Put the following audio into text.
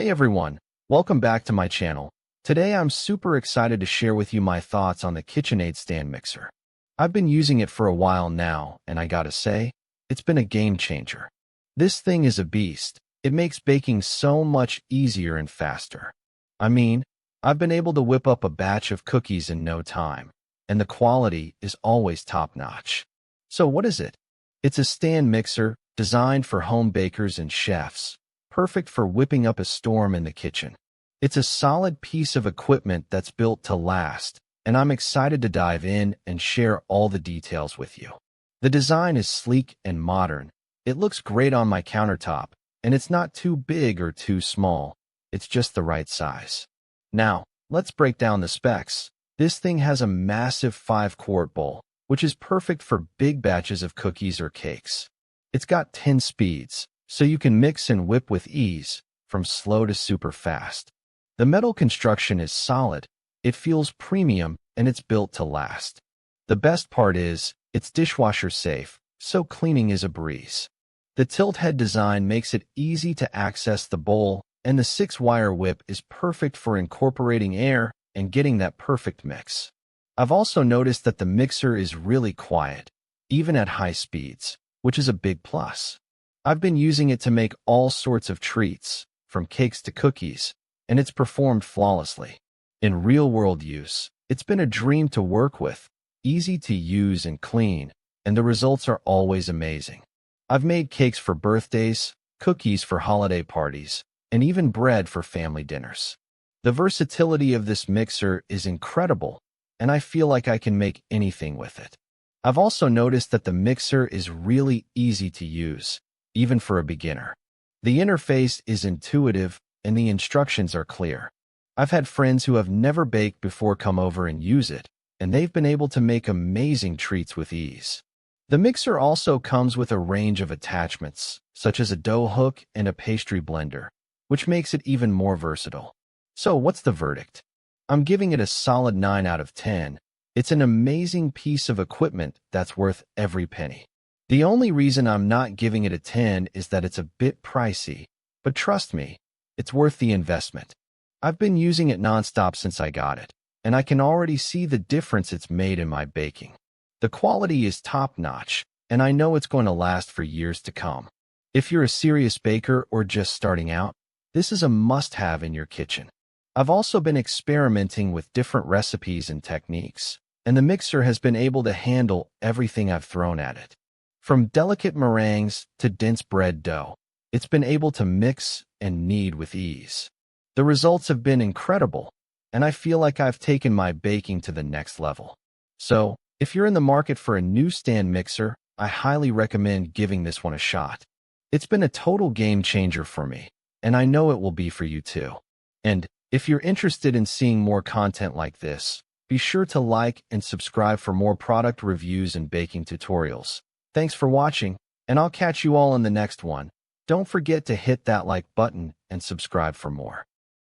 Hey everyone, welcome back to my channel. Today I'm super excited to share with you my thoughts on the KitchenAid Stand Mixer. I've been using it for a while now, and I gotta say, it's been a game changer. This thing is a beast. It makes baking so much easier and faster. I mean, I've been able to whip up a batch of cookies in no time, and the quality is always top-notch. So what is it? It's a stand mixer designed for home bakers and chefs, perfect for whipping up a storm in the kitchen. It's a solid piece of equipment that's built to last, and I'm excited to dive in and share all the details with you. The design is sleek and modern. It looks great on my countertop, and it's not too big or too small. It's just the right size. Now, let's break down the specs. This thing has a massive 5-quart bowl, which is perfect for big batches of cookies or cakes. It's got 10 speeds, so you can mix and whip with ease, from slow to super fast. The metal construction is solid, it feels premium, and it's built to last. The best part is, it's dishwasher safe, so cleaning is a breeze. The tilt-head design makes it easy to access the bowl, and the 6-wire whip is perfect for incorporating air and getting that perfect mix. I've also noticed that the mixer is really quiet, even at high speeds, which is a big plus. I've been using it to make all sorts of treats, from cakes to cookies, and it's performed flawlessly. In real-world use, it's been a dream to work with, easy to use and clean, and the results are always amazing. I've made cakes for birthdays, cookies for holiday parties, and even bread for family dinners. The versatility of this mixer is incredible, and I feel like I can make anything with it. I've also noticed that the mixer is really easy to use, even for a beginner. The interface is intuitive, and the instructions are clear. I've had friends who have never baked before come over and use it, and they've been able to make amazing treats with ease. The mixer also comes with a range of attachments, such as a dough hook and a pastry blender, which makes it even more versatile. So what's the verdict? I'm giving it a solid 9 out of 10. It's an amazing piece of equipment that's worth every penny. The only reason I'm not giving it a 10 is that it's a bit pricey, but trust me, it's worth the investment. I've been using it nonstop since I got it, and I can already see the difference it's made in my baking. The quality is top-notch, and I know it's going to last for years to come. If you're a serious baker or just starting out, this is a must-have in your kitchen. I've also been experimenting with different recipes and techniques, and the mixer has been able to handle everything I've thrown at it. From delicate meringues to dense bread dough, it's been able to mix and knead with ease. The results have been incredible, and I feel like I've taken my baking to the next level. So, if you're in the market for a new stand mixer, I highly recommend giving this one a shot. It's been a total game changer for me, and I know it will be for you too. And if you're interested in seeing more content like this, be sure to like and subscribe for more product reviews and baking tutorials. Thanks for watching, and I'll catch you all in the next one. Don't forget to hit that like button and subscribe for more.